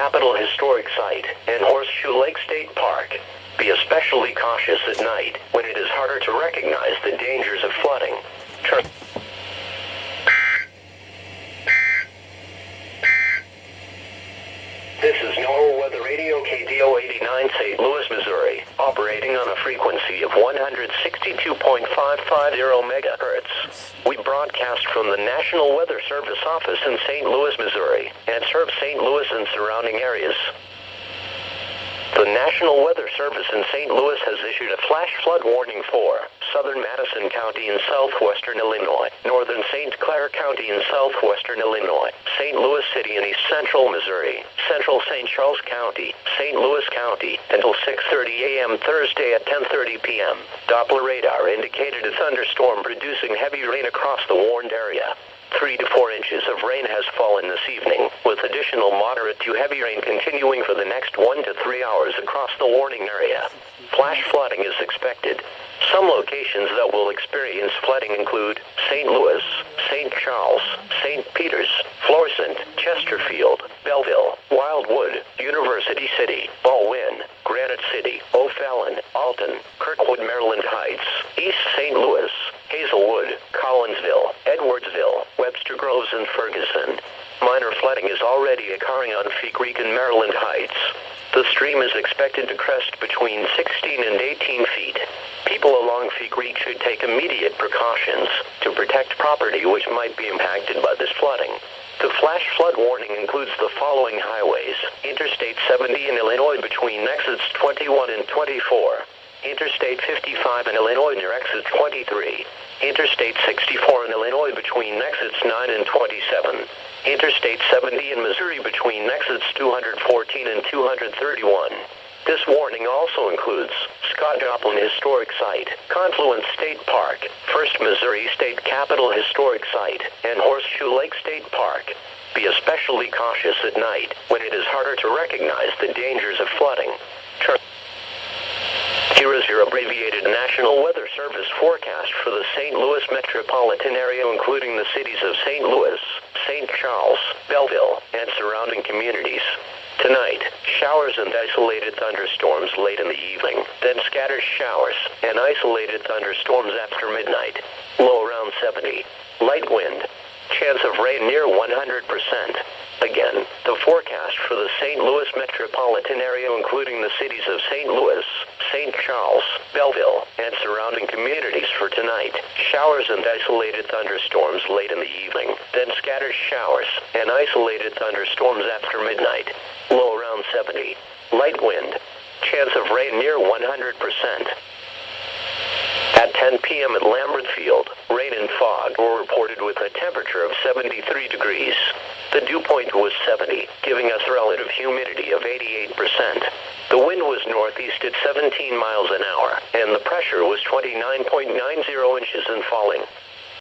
Capitol Historic Site and Horseshoe Lake State Park. Be especially cautious at night when it is harder to recognize the dangers of flooding. This is NOAA Weather Radio KDO 89 St. Louis, Missouri, operating on a frequency of 162.550 megahertz. We broadcast from the National Weather Service office in St. Louis, Missouri, and serve St. Louis and surrounding areas. The National Weather Service in St. Louis has issued a flash flood warning for southern Madison County in southwestern Illinois, northern St. Clair County in southwestern Illinois, St. Louis City in east central Missouri, central St. Charles County, St. Louis County, until 6:30 a.m. Thursday at 10:30 p.m. Doppler radar indicated a thunderstorm producing heavy rain across the warned area. 3 to 4 inches of rain has fallen this evening, with additional moderate to heavy rain continuing for the next 1 to 3 hours across the warning area. Flash flooding is expected. Some locations that will experience flooding include St. Louis, St. Charles, St. Peters, Florissant, Chesterfield, Belleville, Wildwood, University City, Baldwin, Granite City, O'Fallon, Alton, Kirkwood, Maryland Heights, East St. Louis, Hazelwood, Collinsville, Edwardsville, Webster Groves, and Ferguson. Minor flooding is already occurring on Fee Creek in Maryland Heights. The stream is expected to crest between 16 and 18 feet. People along Fee Creek should take immediate precautions to protect property which might be impacted by this flooding. The flash flood warning includes the following highways: Interstate 70 in Illinois between exits 21 and 24. Interstate 55 in Illinois near exit 23. Interstate 64 in Illinois between exits 9 and 27. Interstate 70 in Missouri between exits 214 and 231. This warning also includes Scott Joplin Historic Site, Confluence State Park, First Missouri State Capitol Historic Site, and Horseshoe Lake State Park. Be especially cautious at night when it is harder to recognize the dangers of flooding. Here is your abbreviated National Weather Service forecast for the St. Louis metropolitan area, including the cities of St. Louis, St. Charles, Belleville, and surrounding communities. Tonight, showers and isolated thunderstorms late in the evening, then scattered showers and isolated thunderstorms after midnight. Low around 70. Light wind. Chance of rain near 100%. Again, the forecast for the St. Louis metropolitan area, including the cities of St. Louis, St. Charles, Belleville, and surrounding communities for tonight. Showers and isolated thunderstorms late in the evening, then scattered showers and isolated thunderstorms after midnight. Low around 70. Light wind. Chance of rain near 100%. At 10 p.m. at Lambert Field, rain and fog were reported with a temperature of 73 degrees. The dew point was 70, giving us relative humidity of 88%. The wind was northeast at 17 miles an hour, and the pressure was 29.90 inches and falling.